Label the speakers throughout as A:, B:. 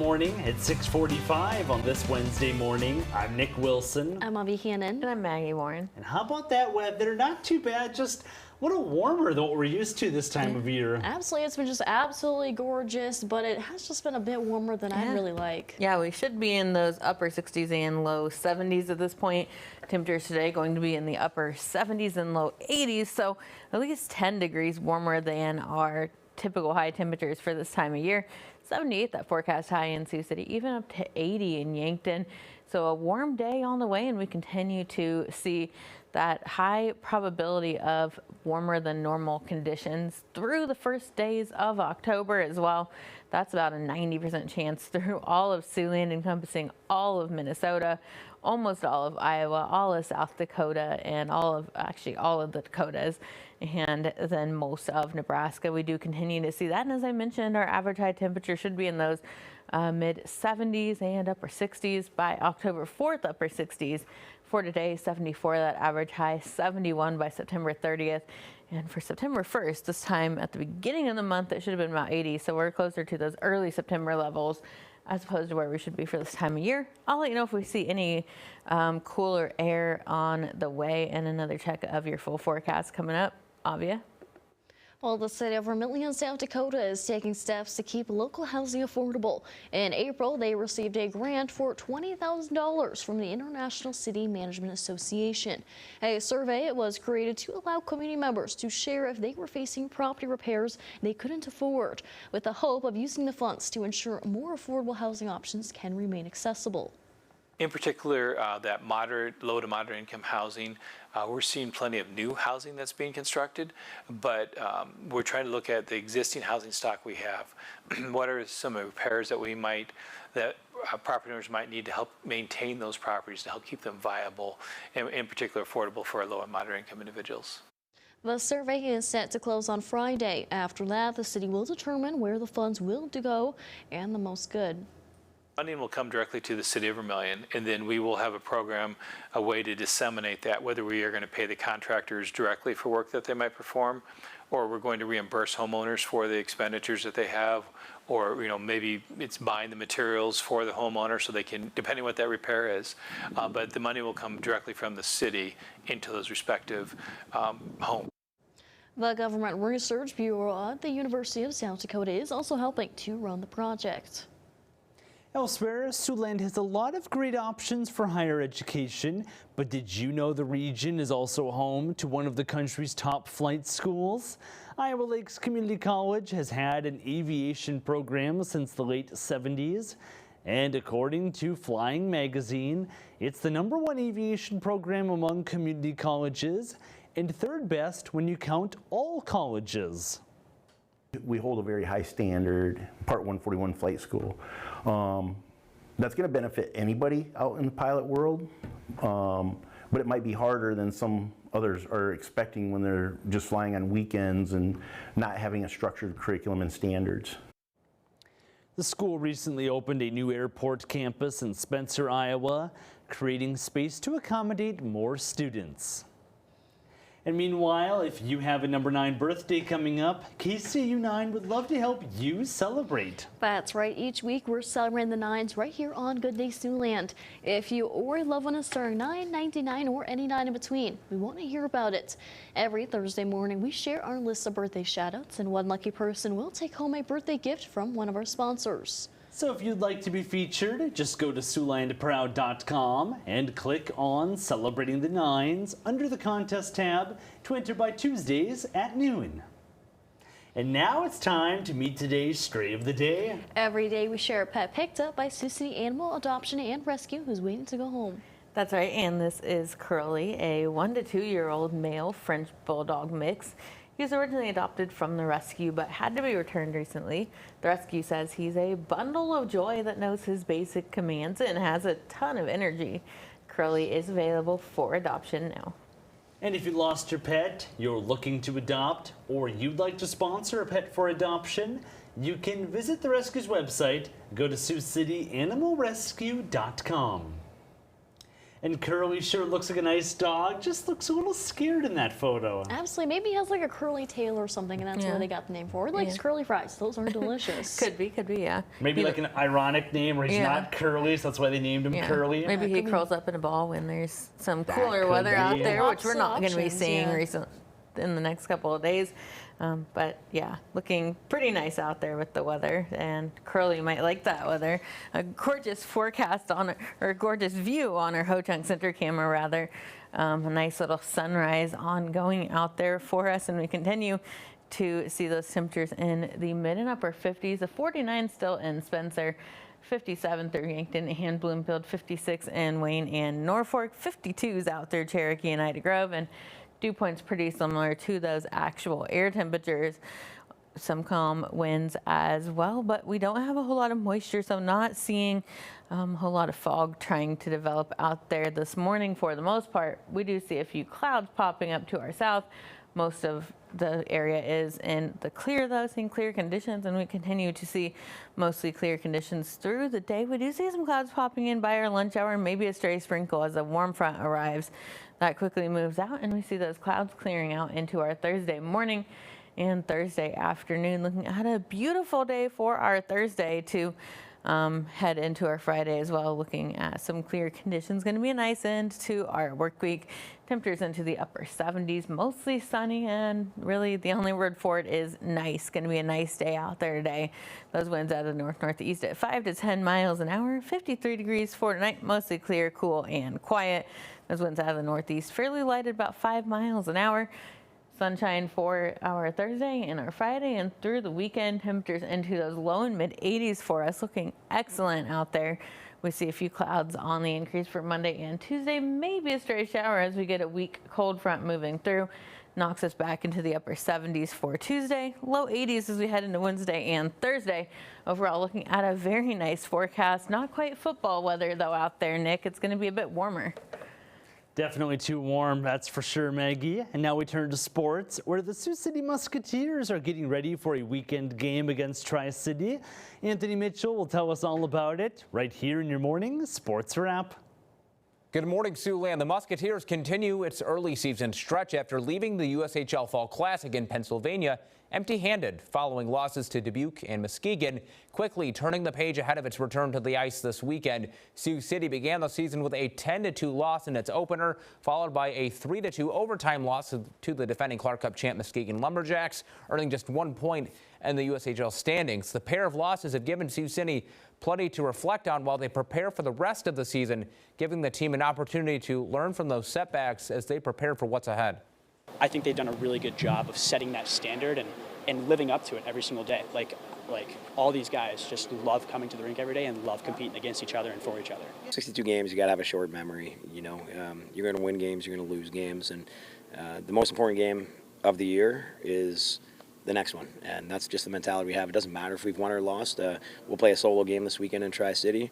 A: morning at 6:45 on this Wednesday morning. I'm Nick Wilson.
B: I'm Avi Hannon.
C: And I'm Maggie Warren.
A: And how about that weather? Not too bad, just a little warmer than what we're used to this time of year.
B: Absolutely, it's been just absolutely gorgeous, but it has just been a bit warmer than I really like.
C: Yeah, we should be in those upper 60s and low 70s at this point. Temperatures today going to be in the upper 70s and low 80s, so at least 10 degrees warmer than our typical high temperatures for this time of year. 78 that forecast high in Sioux City, even up to 80 in Yankton. So a warm day on the way, and we continue to see that high probability of warmer than normal conditions through the first days of October as well. That's about a 90% chance through all of Siouxland, encompassing all of Minnesota, almost all of Iowa, all of South Dakota, and all of the Dakotas, and then most of Nebraska. We do continue to see that, and as I mentioned, our average high temperature should be in those mid 70s and upper 60s by October 4th, upper 60s. For today, 74, that average high, 71 by September 30th. And for September 1st, this time at the beginning of the month, it should have been about 80. So we're closer to those early September levels as opposed to where we should be for this time of year. I'll let you know if we see any cooler air on the way, and another check of your full forecast coming up. Avia?
B: Well, the city of Vermillion, South Dakota is taking steps to keep local housing affordable. In April, they received a grant for $20,000 from the International City Management Association. A survey was created to allow community members to share if they were facing property repairs they couldn't afford, with the hope of using the funds to ensure more affordable housing options can remain accessible.
D: In particular, that low to moderate income housing, we're seeing plenty of new housing that's being constructed, but we're trying to look at the existing housing stock we have. What are some repairs that property owners might need to help maintain those properties, to help keep them viable, and in particular affordable for our low and moderate income individuals.
B: The survey is set to close on Friday. After that, the city will determine where the funds will go and the most good.
D: Funding will come directly to the city of Vermillion, and then we will have a program, a way to disseminate that, whether we are going to pay the contractors directly for work that they might perform, or we're going to reimburse homeowners for the expenditures that they have, or maybe it's buying the materials for the homeowner so they can, depending what that repair is. But the money will come directly from the city into those respective homes.
B: The Government Research Bureau at the University of South Dakota is also helping to run the project.
A: Elsewhere, Siouxland has a lot of great options for higher education, but did you know the region is also home to one of the country's top flight schools? Iowa Lakes Community College has had an aviation program since the late 70s, and according to Flying Magazine, it's the #1 aviation program among community colleges and third best when you count all colleges.
E: We hold a very high standard, Part 141 flight school. That's going to benefit anybody out in the pilot world, but it might be harder than some others are expecting when they're just flying on weekends and not having a structured curriculum and standards.
A: The school recently opened a new airport campus in Spencer, Iowa, creating space to accommodate more students. And meanwhile, if you have a #9 birthday coming up, KCAU-9 would love to help you celebrate.
B: That's right. Each week we're celebrating the 9s right here on Good Day Siouxland. If you or a loved one is turning 9, 99, or any 9 in between, we want to hear about it. Every Thursday morning, we share our list of birthday shout-outs, and one lucky person will take home a birthday gift from one of our sponsors.
A: So if you'd like to be featured, just go to SiouxlandProud.com and click on Celebrating the 9s under the Contest tab to enter by Tuesdays at noon. And now it's time to meet today's Stray of the Day.
B: Every day we share a pet picked up by Sioux City Animal Adoption and Rescue who's waiting to go home.
C: That's right, and this is Curly, a 1 to 2-year-old male French Bulldog mix. He was originally adopted from the rescue, but had to be returned recently. The rescue says he's a bundle of joy that knows his basic commands and has a ton of energy. Curly is available for adoption now.
A: And if you lost your pet, you're looking to adopt, or you'd like to sponsor a pet for adoption, you can visit the rescue's website, go to SiouxCityAnimalRescue.com. And Curly sure looks like a nice dog, just looks a little scared in that photo.
B: Absolutely. Maybe he has like a curly tail or something, and that's where they got the name for it. Like curly fries. Those are delicious.
C: Could be, yeah.
A: Maybe like an ironic name where he's not curly, so that's why they named him Curly.
C: Maybe he curls up in a ball when there's some cooler weather out there, which we're not going to be seeing in the next couple of days. But yeah, looking pretty nice out there with the weather, and Curly might like that weather. A gorgeous forecast or gorgeous view on our Ho-Chunk Center camera rather. A nice little sunrise ongoing out there for us, and we continue to see those temperatures in the mid and upper 50s. The 49 still in Spencer, 57 through Yankton and Bloomfield, 56 in Wayne and Norfolk, 52s out there Cherokee and Ida Grove, and dew points pretty similar to those actual air temperatures. Some calm winds as well, but we don't have a whole lot of moisture, so not seeing a whole lot of fog trying to develop out there this morning for the most part. We do see a few clouds popping up to our south. Most of the area is in the clear though, seeing clear conditions, and we continue to see mostly clear conditions through the day. We do see some clouds popping in by our lunch hour, maybe a stray sprinkle as a warm front arrives. That quickly moves out, and we see those clouds clearing out into our Thursday morning and Thursday afternoon. Looking at a beautiful day for our Thursday to head into our Friday as well. Looking at some clear conditions. Going to be a nice end to our work week. Temperatures into the upper 70s, mostly sunny, and really the only word for it is nice. Going to be a nice day out there today. Those winds out of the north-northeast at 5 to 10 miles an hour. 53 degrees for tonight, mostly clear, cool, and quiet. Those winds out of the northeast fairly light at about 5 miles an hour. Sunshine for our Thursday and our Friday, and through the weekend, temperatures into those low and mid 80s for us, looking excellent out there. We see a few clouds on the increase for Monday and Tuesday, maybe a stray shower as we get a weak cold front moving through. Knocks us back into the upper 70s for Tuesday, low 80s as we head into Wednesday and Thursday. Overall, looking at a very nice forecast. Not quite football weather though out there, Nick. It's going to be a bit warmer.
A: Definitely too warm, that's for sure, Maggie. And now we turn to sports, where the Sioux City Musketeers are getting ready for a weekend game against Tri-City. Anthony Mitchell will tell us all about it right here in your morning sports wrap.
F: Good morning, Siouxland. The Musketeers continue its early season stretch after leaving the USHL Fall Classic in Pennsylvania empty-handed following losses to Dubuque and Muskegon, quickly turning the page ahead of its return to the ice this weekend. Sioux City began the season with a 10-2 loss in its opener, followed by a 3-2 overtime loss to the defending Clark Cup champ Muskegon Lumberjacks, earning just 1 point in the USHL standings. The pair of losses have given Sioux City plenty to reflect on while they prepare for the rest of the season, giving the team an opportunity to learn from those setbacks as they prepare for what's ahead.
G: I think they've done a really good job of setting that standard and living up to it every single day. Like all these guys just love coming to the rink every day and love competing against each other and for each other.
H: 62 games, you got to have a short memory. You know, you're going to win games, you're going to lose games, and the most important game of the year is the next one, and that's just the mentality we have. It doesn't matter if we've won or lost. We'll play a solo game this weekend in Tri-City.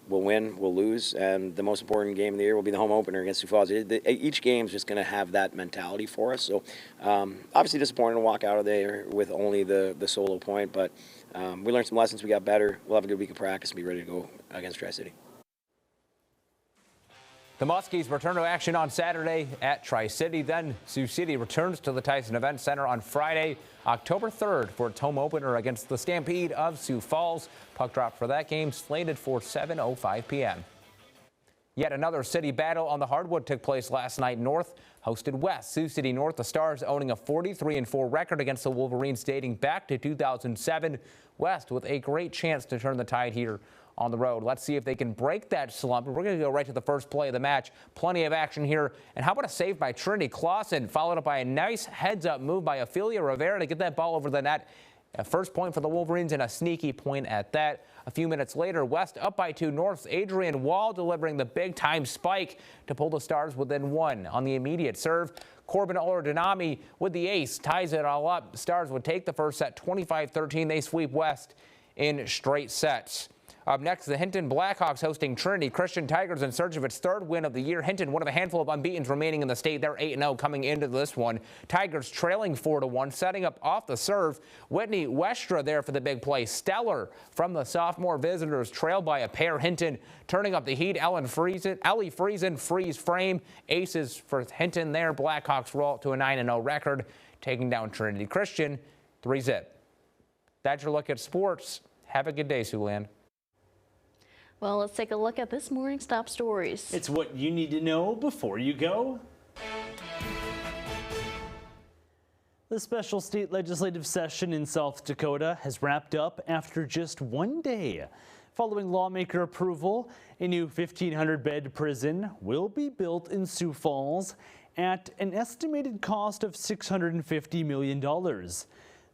H: We'll win, we'll lose, and the most important game of the year will be the home opener against Sioux Falls. Each game is just going to have that mentality for us. So obviously disappointed to walk out of there with only the solo point, but we learned some lessons, we got better. We'll have a good week of practice and be ready to go against Tri-City.
F: The Muskies return to action on Saturday at Tri-City. Then Sioux City returns to the Tyson Event Center on Friday, October 3rd for its home opener against the Stampede of Sioux Falls. Puck drop for that game slated for 7:05 p.m. Yet another city battle on the hardwood took place last night. North hosted West. Sioux City North, the Stars owning a 43-4 record against the Wolverines dating back to 2007. West with a great chance to turn the tide here on the road. Let's see if they can break that slump. We're going to go right to the first play of the match. Plenty of action here. And how about a save by Trinity Clausen, followed up by a nice heads-up move by Ophelia Rivera to get that ball over the net. A first point for the Wolverines and a sneaky point at that. A few minutes later, West up by 2. North's Adrian Wall delivering the big-time spike to pull the Stars within 1 on the immediate serve. Corbin Olordanami with the ace ties it all up. Stars would take the first set 25-13. They sweep West in straight sets. Up next, the Hinton Blackhawks hosting Trinity Christian. Tigers in search of its third win of the year. Hinton, one of a handful of unbeatens remaining in the state. They're 8-0 coming into this one. Tigers trailing 4-1, setting up off the serve. Whitney Westra there for the big play. Stellar from the sophomore visitors, trailed by a pair. Hinton turning up the heat. Ellie Friesen, freeze frame. Aces for Hinton there. Blackhawks roll to a 9-0 record, taking down Trinity Christian 3-0. That's your look at sports. Have a good day, Siouxland.
B: Well, let's take a look at this morning's top stories.
A: It's what you need to know before you go. The special state legislative session in South Dakota has wrapped up after just one day. Following lawmaker approval, a new 1,500-bed prison will be built in Sioux Falls at an estimated cost of $650 million.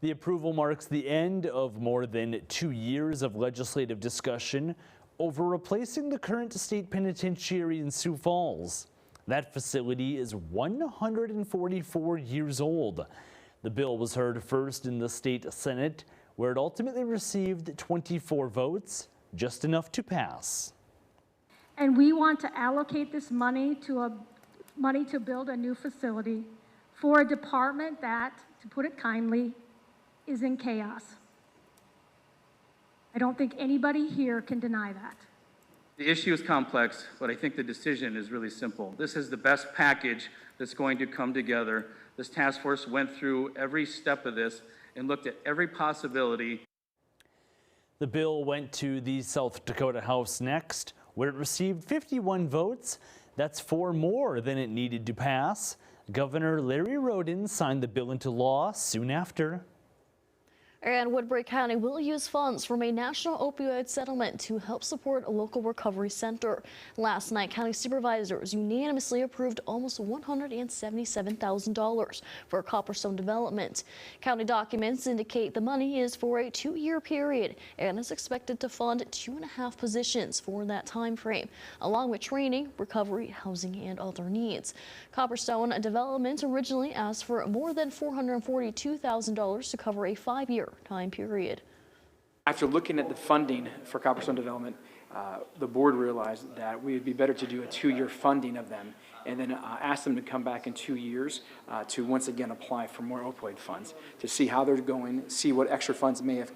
A: The approval marks the end of more than 2 years of legislative discussion over replacing the current state penitentiary in Sioux Falls. That facility is 144 years old. The bill was heard first in the state Senate, where it ultimately received 24 votes, just enough to pass.
I: And we want to allocate this money to build a new facility for a department that, to put it kindly, is in chaos. I don't think anybody here can deny that.
J: The issue is complex, but I think the decision is really simple. This is the best package that's going to come together. This task force went through every step of this and looked at every possibility.
A: The bill went to the South Dakota House next, where it received 51 votes. That's 4 more than it needed to pass. Governor Larry Roden signed the bill into law soon after.
B: And Woodbury County will use funds from a national opioid settlement to help support a local recovery center. Last night, county supervisors unanimously approved almost $177,000 for Copperstone development. County documents indicate the money is for a 2-year period and is expected to fund 2.5 positions for that time frame, along with training, recovery, housing, and other needs. Copperstone development originally asked for more than $442,000 to cover a 5-year time period.
K: After looking at the funding for Copperstone development, the board realized that we would be better to do a 2-year funding of them and then ask them to come back in 2 years to once again apply for more opioid funds to see how they're going, see what extra funds may have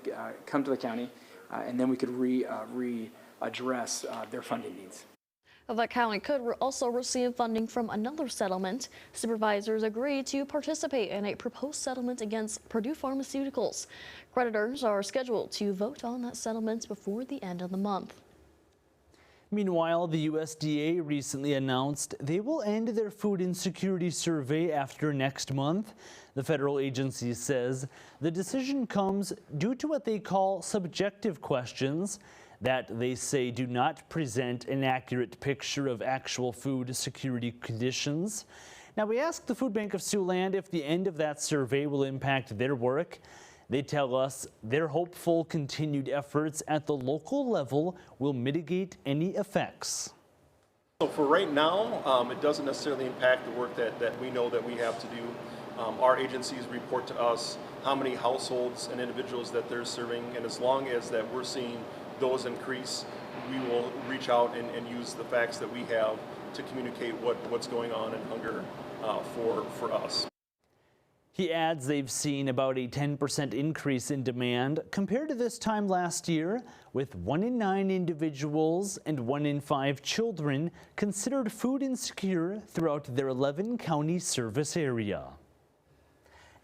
K: come to the county, and then we could readdress their funding needs.
B: The county could also receive funding from another settlement. Supervisors agreed to participate in a proposed settlement against Purdue Pharmaceuticals. Creditors are scheduled to vote on that settlement before the end of the month.
A: Meanwhile, the USDA recently announced they will end their food insecurity survey after next month. The federal agency says the decision comes due to what they call subjective questions that they say do not present an accurate picture of actual food security conditions. Now, we asked the Food Bank of Siouxland if the end of that survey will impact their work. They tell us their hopeful continued efforts at the local level will mitigate any effects.
L: So for right now, it doesn't necessarily impact the work that we know that we have to do. Our agencies report to us how many households and individuals that they're serving, and as long as that we're seeing those increase, we will reach out and use the facts that we have to communicate what's going on in hunger for us.
A: He adds they've seen about a 10% increase in demand compared to this time last year, with 1 in 9 individuals and 1 in 5 children considered food insecure throughout their 11-county service area.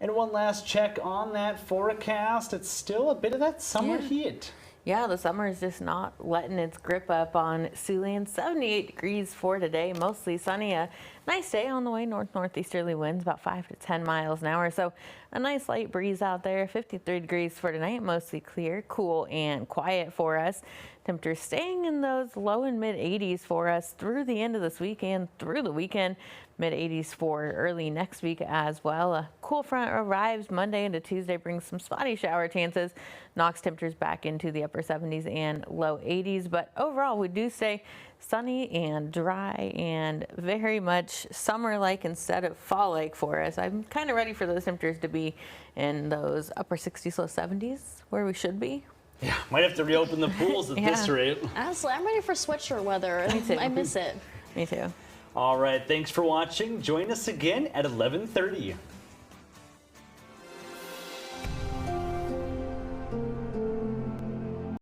A: And one last check on that forecast. It's still a bit of that summer heat.
C: Yeah, the summer is just not letting its grip up on Siouxland. 78 degrees for today, mostly sunny. A nice day on the way. Northeasterly winds about 5 to 10 miles an hour. So a nice light breeze out there. 53 degrees for tonight, mostly clear, cool and quiet for us. Temperatures staying in those low and mid 80s for us through the end of this week and through the weekend. Mid 80s for early next week as well. A cool front arrives Monday into Tuesday, brings some spotty shower chances, knocks temperatures back into the upper 70s and low 80s. But overall, we do stay sunny and dry and very much summer-like instead of fall-like for us. I'm kind of ready for those temperatures to be in those upper 60s, low 70s where we should be.
A: Yeah, might have to reopen the pools at this rate.
B: Honestly, I'm ready for sweatshirt weather.
C: Me too.
B: I miss it.
C: Me too.
A: All right, thanks for watching. Join us again at 11:30.